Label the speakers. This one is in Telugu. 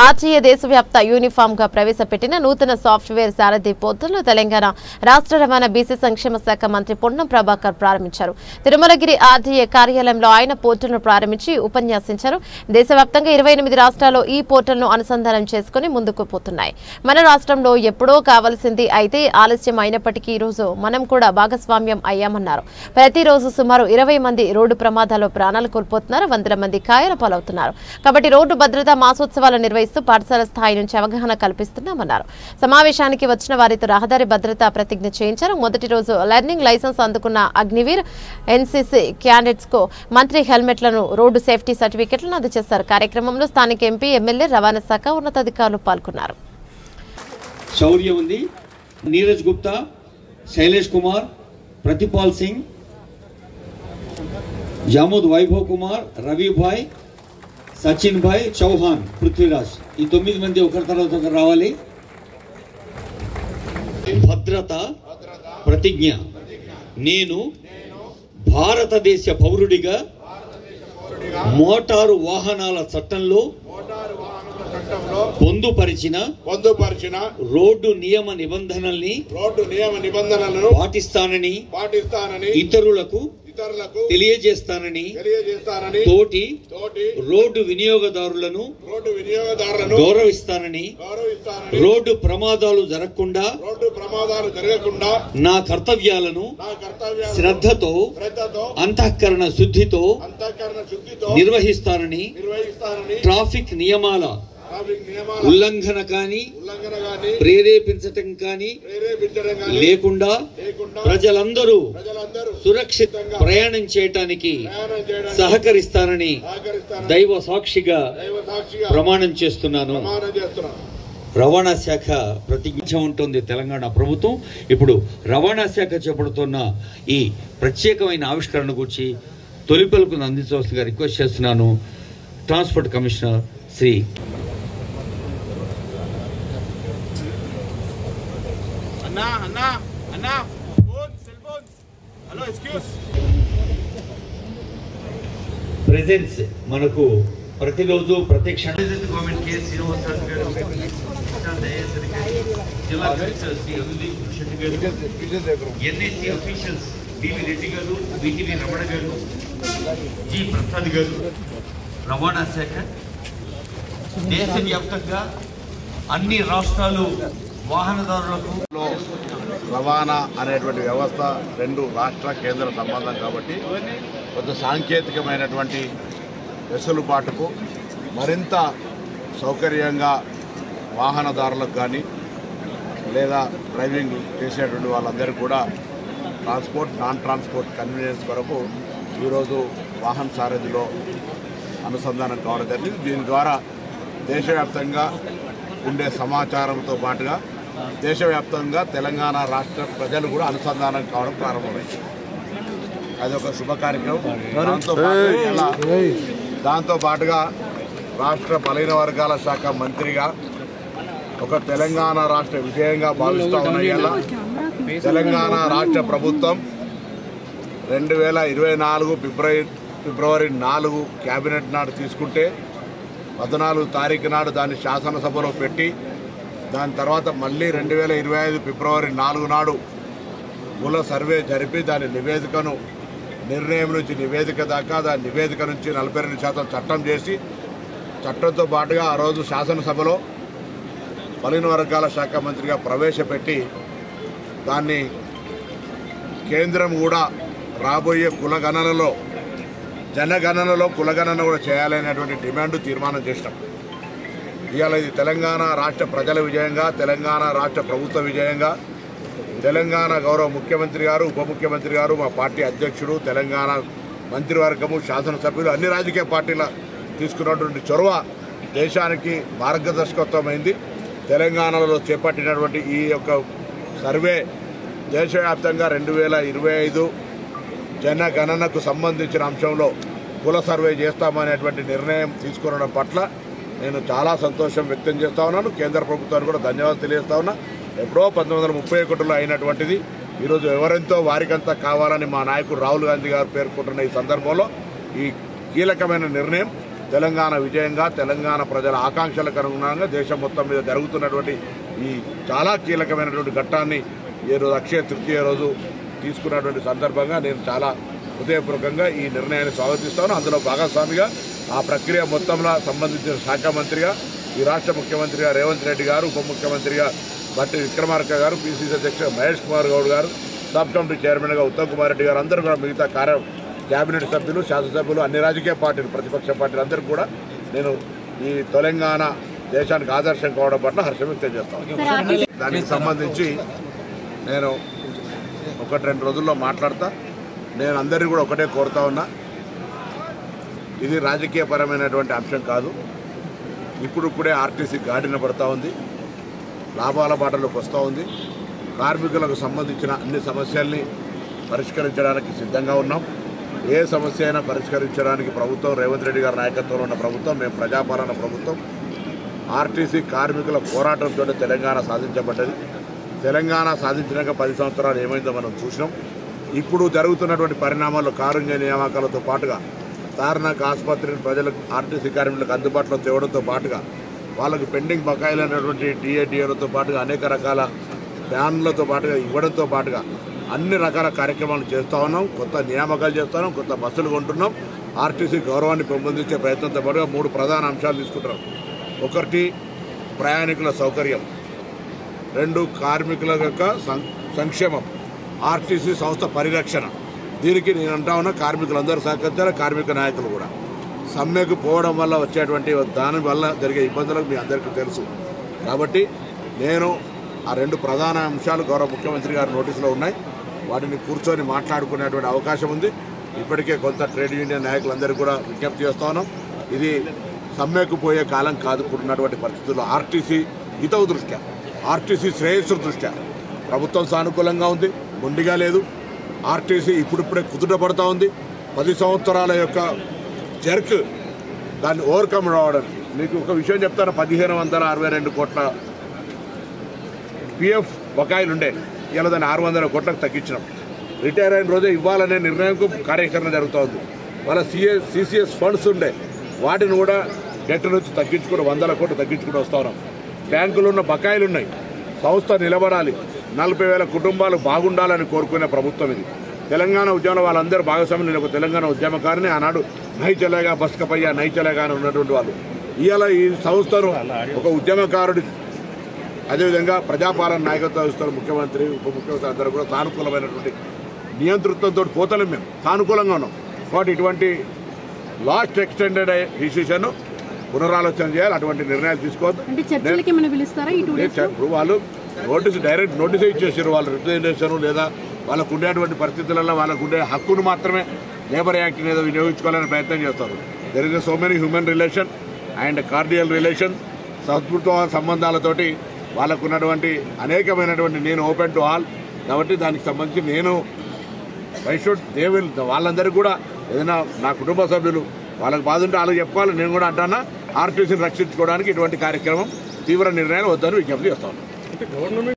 Speaker 1: ఆర్టీఏ దేశవ్యాప్త యూనిఫామ్ గా ప్రవేశపెట్టిన నూతన సాఫ్ట్వేర్ సారథి పోర్టల్ను తెలంగాణ రాష్ట్ర రవాణా బీసీ సంక్షేమ శాఖ మంత్రి పొన్నం ప్రభాకర్ ప్రారంభించారు. తిరుమలగిరి ఆర్టీఏ కార్యాలయంలో ఆయన పోర్టల్ను ప్రారంభించి ఉపన్యాసించారు. దేశవ్యాప్తంగా 28 రాష్ట్రాల్లో ఈ పోర్టల్ను అనుసంధానం చేసుకుని ముందుకు పోతున్నాయి. మన రాష్ట్రంలో ఎప్పుడో కావాల్సింది అయితే ఆలస్యం అయినప్పటికీ ఈ రోజు మనం కూడా భాగస్వామ్యం అయ్యామన్నారు. ప్రతిరోజు సుమారు 20 మంది రోడ్డు ప్రమాదాల్లో ప్రాణాలు కోల్పోతున్నారు. 100 మంది కాయల పాలవుతున్నారు. కాబట్టి రోడ్డు భద్రతా మాసోత్సవాలు నిర్వహిస్తూ పాఠశాల స్థాయి నుంచి అవగాహన కల్పిస్తున్నామన్నారు. సమావేశానికి వచ్చిన వారితో రహదారి భద్రతా ప్రతిజ్ఞ చేయించారు. మొదటి రోజు లెర్నింగ్ లైసెన్స్ అందుకున్న అగ్నివీర్ ఎన్సీసీ క్యాండిడేట్స్ కు మంత్రి హెల్మెట్లను, రోడ్డు సేఫ్టీ సర్టిఫికెట్లను అందజేశారు. కార్యక్రమంలో స్థానిక ఎంపీ, ఎమ్మెల్యే, రవాణా శాఖ ఉన్నతాధికారులు పాల్గొన్నారు.
Speaker 2: శౌర్య ఉంది, నీరజ్ గుప్తా, శైలేష్ కుమార్, ప్రతిపాల్ సింగ్, జాముద్ వైభవ్ కుమార్, రవి భాయ్, సచిన్ భాయ్, చౌహాన్, పృథ్వీరాజ్, ఈ 9 మంది ఒకరి తర్వాత ఒకరు రావాలి. భద్రత ప్రతిజ్ఞ. నేను భారతదేశ పౌరుడిగా మోటారు వాహనాల చట్టంలో పొందుపరిచిన రోడ్డు నియమ నిబంధనలను పాటిస్తానని ఇతరులకు తెలియజేస్తానని తోటి రోడ్డు వినియోగదారులను గౌరవిస్తానని రోడ్డు ప్రమాదాలు జరగకుండా నా కర్తవ్యాలను శ్రద్ధతో అంతఃకరణ శుద్ధితో నిర్వహిస్తానని ట్రాఫిక్ నియమాల ఉల్లంఘన కానీ ప్రేరేపించటం కానీ లేకుండా ప్రజలందరూ సురక్షితంగా ప్రయాణం చేయటానికి సహకరిస్తానని దైవ సాక్షిగా ప్రమాణం చేస్తున్నాను. రవాణా శాఖ ప్రతిజ్ఞ ఉంటుంది తెలంగాణ ప్రభుత్వం. ఇప్పుడు రవాణా శాఖ చేపడుతున్న ఈ ప్రత్యేకమైన ఆవిష్కరణ గురించి తొలి పలుకును అందించవలసిందిగా రిక్వెస్ట్ చేస్తున్నాను. ట్రాన్స్పోర్ట్ కమిషనర్ శ్రీ ప్రెజెన్స్ మనకు ప్రతిరోజు ప్రత్యక్ష గవర్నమెంట్ కేసు శ్రీనివాసరాజు గారు, జిల్లా కలెక్టర్ శ్రీ అభివృద్ధి శెట్టి గారు, ఎన్ఐసి అఫీషియల్స్ బివి రెడ్డి గారు, బిటివి రమణ గారు, జి ప్రసాద్ గారు, రవాణా శాఖ దేశవ్యాప్తంగా అన్ని రాష్ట్రాలు వాహనదారులకు
Speaker 3: రవాణా అనేటువంటి వ్యవస్థ 2 రాష్ట్ర కేంద్ర సంబంధం కాబట్టి కొంత సాంకేతికమైనటువంటి వెసులుబాటుకు మరింత సౌకర్యంగా వాహనదారులకు కానీ లేదా డ్రైవింగ్ చేసేటువంటి వాళ్ళందరూ కూడా ట్రాన్స్పోర్ట్, నాన్ ట్రాన్స్పోర్ట్ కన్వీనియన్స్ కొరకు ఈరోజు వాహన సారథిలో అనుసంధానం కావడం జరిగింది. దీని ద్వారా దేశవ్యాప్తంగా ఉండే సమాచారంతో పాటుగా దేశవ్యాప్తంగా తెలంగాణ రాష్ట్ర ప్రజలు కూడా అనుసంధానం కావడం ప్రారంభమైంది. అది ఒక శుభ కార్యక్రమం. దాంతో పాటుగా రాష్ట్ర బలహీన వర్గాల శాఖ మంత్రిగా ఒక తెలంగాణ రాష్ట్ర విజయంగా భావిస్తూ ఉన్న తెలంగాణ రాష్ట్ర ప్రభుత్వం 2024 ఫిబ్రవరి 4 క్యాబినెట్ నాడు తీసుకుంటే 14 తారీఖు నాడు దాన్ని శాసనసభలో పెట్టి దాని తర్వాత మళ్ళీ 2025 ఫిబ్రవరి 4 నాడు కుల సర్వే జరిపి దాని నివేదికను నిర్ణయం నుంచి నివేదిక దాకా దాని నివేదిక నుంచి 42% చట్టం చేసి చట్టంతో పాటుగా ఆ రోజు శాసనసభలో బలహీన వర్గాల శాఖ మంత్రిగా ప్రవేశపెట్టి దాన్ని కేంద్రం కూడా రాబోయే కులగణనలో జనగణనలో కులగణన కూడా చేయాలనేటువంటి డిమాండ్ తీర్మానం చేసినాం. ఇవాళ ఇది తెలంగాణ రాష్ట్ర ప్రజల విజయంగా, తెలంగాణ రాష్ట్ర ప్రభుత్వ విజయంగా, తెలంగాణ గౌరవ ముఖ్యమంత్రి గారు, ఉప ముఖ్యమంత్రి గారు, మా పార్టీ అధ్యక్షుడు, తెలంగాణ మంత్రివర్గము, శాసనసభ్యులు, అన్ని రాజకీయ పార్టీల తీసుకున్నటువంటి చొరవ దేశానికి మార్గదర్శకత్వమైంది. తెలంగాణలో చేపట్టినటువంటి ఈ యొక్క సర్వే దేశవ్యాప్తంగా 2025 జనగణనకు సంబంధించిన అంశంలో కుల సర్వే చేస్తామనేటువంటి నిర్ణయం తీసుకునడం పట్ల నేను చాలా సంతోషం వ్యక్తం చేస్తా ఉన్నాను. కేంద్ర ప్రభుత్వానికి కూడా ధన్యవాదాలు తెలియజేస్తా ఉన్నా. ఎప్పుడో 1931లో అయినటువంటిది ఈరోజు ఎవరెంతో వారికంతా కావాలని మా నాయకుడు రాహుల్ గాంధీ గారు పేర్కొంటున్న ఈ సందర్భంలో ఈ కీలకమైన నిర్ణయం తెలంగాణ విజయంగా, తెలంగాణ ప్రజల ఆకాంక్షలకు అనుగుణంగా దేశం మొత్తం మీద జరుగుతున్నటువంటి ఈ చాలా కీలకమైనటువంటి ఘట్టాన్ని ఈరోజు అక్షయ తృతీయ రోజు తీసుకున్నటువంటి సందర్భంగా నేను చాలా హృదయపూర్వకంగా ఈ నిర్ణయాన్ని స్వాగతిస్తాను. అందులో భాగస్వామిగా ఆ ప్రక్రియ మొత్తంలో సంబంధించిన శాఖ మంత్రిగా ఈ రాష్ట్ర ముఖ్యమంత్రిగా రేవంత్ రెడ్డి గారు, ఉప ముఖ్యమంత్రిగా బట్టి విక్రమార్క గారు, పిసిసి అధ్యక్షుడు మహేష్ కుమార్ గౌడ్ గారు, సబ్ కమిటీ చైర్మన్గా ఉత్తమ్ కుమార్ రెడ్డి గారు, అందరూ కూడా మిగతా కేబినెట్ సభ్యులు, శాసనసభ్యులు, అన్ని రాజకీయ పార్టీలు, ప్రతిపక్ష పార్టీలు అందరూ కూడా నేను ఈ తెలంగాణ దేశానికి ఆదర్శం కావడం పట్ల హర్షం వ్యక్తం చేస్తాను. దానికి సంబంధించి నేను 1-2 రోజుల్లో మాట్లాడతా. నేను అందరినీ కూడా ఒకటే కోరుతా ఉన్నా, ఇది రాజకీయపరమైనటువంటి అంశం కాదు. ఇప్పుడిప్పుడే ఆర్టీసీ గాడిన పడుతూ ఉంది, లాభాల బాటలోకి వస్తూ ఉంది. కార్మికులకు సంబంధించిన అన్ని సమస్యల్ని పరిష్కరించడానికి సిద్ధంగా ఉన్నాం. ఏ సమస్య అయినా పరిష్కరించడానికి ప్రభుత్వం, రేవంత్ రెడ్డి గారి నాయకత్వంలో ఉన్న ప్రభుత్వం, మేము ప్రజాపాలన ప్రభుత్వం. ఆర్టీసీ కార్మికుల పోరాటంతో తెలంగాణ సాధించబడ్డది. తెలంగాణ సాధించినాక 10 సంవత్సరాలు ఏమైందో మనం చూసినాం. ఇప్పుడు జరుగుతున్నటువంటి పరిణామాల్లో కారుణ్య నియామకాలతో పాటుగా తార్నాక ఆసుపత్రిని ప్రజలకు, ఆర్టీసీ కార్మికులకు అందుబాటులో తేవడంతో పాటుగా వాళ్ళకు పెండింగ్ బకాయిలు అనేటువంటి టీఏటీఏలతో పాటుగా అనేక రకాల ప్యాన్లతో పాటుగా ఇవ్వడంతో పాటుగా అన్ని రకాల కార్యక్రమాలు చేస్తూ ఉన్నాం. కొత్త నియామకాలు చేస్తున్నాం, కొత్త బస్సులు కొంటున్నాం. ఆర్టీసీ గౌరవాన్ని పెంపొందించే ప్రయత్నంతో పాటుగా 3 ప్రధాన అంశాలు తీసుకుంటున్నాం. 1 ప్రయాణికుల సౌకర్యం, 2 కార్మికుల యొక్క సంక్షేమం, ఆర్టీసీ సంస్థ పరిరక్షణ. దీనికి నేను అంటా ఉన్నా కార్మికులందరూ సహకరించాలి, కార్మిక నాయకులు కూడా. సమ్మెకు పోవడం వల్ల వచ్చేటువంటి దాని వల్ల జరిగే ఇబ్బందులకు మీ అందరికీ తెలుసు. కాబట్టి నేను ఆ 2 ప్రధాన అంశాలు గౌరవ ముఖ్యమంత్రి గారి నోటీసులో ఉన్నాయి. వాటిని కూర్చొని మాట్లాడుకునేటువంటి అవకాశం ఉంది. ఇప్పటికే కొంత ట్రేడ్ యూనియన్ నాయకులందరూ కూడా విజ్ఞప్తి చేస్తా ఉన్నాం. ఇది సమ్మెకు పోయే కాలం కాదు. ఇప్పుడున్నటువంటి పరిస్థితుల్లో ఆర్టీసీ హితవు దృష్ట్యా, ఆర్టీసీ శ్రేయస్సు దృష్ట్యా ప్రభుత్వం సానుకూలంగా ఉంది, మొండిగా లేదు. ఆర్టీసీ ఇప్పుడిప్పుడే కుదుట పడుతూ ఉంది. 10 సంవత్సరాల యొక్క జర్క్ దాన్ని ఓవర్కమ్ రావడానికి. మీకు ఒక విషయం చెప్తాను, 1562 కోట్ల పిఎఫ్ బకాయిలు ఉండే, ఇలా దాన్ని 600 కోట్లకు తగ్గించినాం. రిటైర్ అయిన రోజే ఇవ్వాలనే నిర్ణయంకు కార్యాచరణ జరుగుతూ ఉంది. వాళ్ళ సిసిఎస్ ఫండ్స్ ఉండే, వాటిని కూడా డెట్ నుంచి తగ్గించుకుని 100 కోట్లు తగ్గించుకుని వస్తూ ఉన్నాం. బ్యాంకులు ఉన్న బకాయిలు ఉన్నాయి. సంస్థ నిలబడాలి, 40,000 కుటుంబాలు బాగుండాలని కోరుకునే ప్రభుత్వం ఇది. తెలంగాణ ఉద్యమంలో వాళ్ళందరూ భాగస్వామ్యం. నేను ఒక తెలంగాణ ఉద్యమకారిని. ఆనాడు నై చలేగా బస్కపయ్యా, నై చలేగా అని ఉన్నటువంటి వాళ్ళు. ఇవాళ ఈ సంస్థను ఒక ఉద్యమకారుడి, అదేవిధంగా ప్రజాపాలన నాయకత్వ వ్యవస్థలు, ముఖ్యమంత్రి, ఉప ముఖ్యమంత్రి అందరూ కూడా సానుకూలమైనటువంటి నియంతృత్వంతో పోతలేం. మేము సానుకూలంగా ఉన్నాం. కాబట్టి ఇటువంటి లాస్ట్ ఎక్స్టెండెడ్ డిసిషన్ పునరాలోచన చేయాలి. అటువంటి నిర్ణయాలు తీసుకోవద్దు. వాళ్ళు డైరెక్ట్ నోటీస్ ఇచ్చేసారు. వాళ్ళు రిప్రజెంటేషన్ లేదా వాళ్ళకు ఉండేటువంటి పరిస్థితులలో వాళ్ళకు ఉండే హక్కును మాత్రమే లేబర్ యాక్ట్ ఏదో వినియోగించుకోవాలని ప్రయత్నం చేస్తారు. There is so many human relation and cordial relation, సంస్కృత సంబంధాలతోటి వాళ్ళకు ఉన్నటువంటి అనేకమైనటువంటి, నేను ఓపెన్ టు ఆల్. కాబట్టి దానికి సంబంధించి నేను వాళ్ళందరికీ కూడా ఏదైనా నా కుటుంబ సభ్యులు వాళ్ళకి బాధ ఉంటే వాళ్ళకి చెప్పుకోవాలి. నేను కూడా అంటానా ఆర్టీసీని రక్షించుకోవడానికి ఇటువంటి కార్యక్రమం తీవ్ర నిర్ణయాలు వద్దని విజ్ఞప్తి చేస్తాను.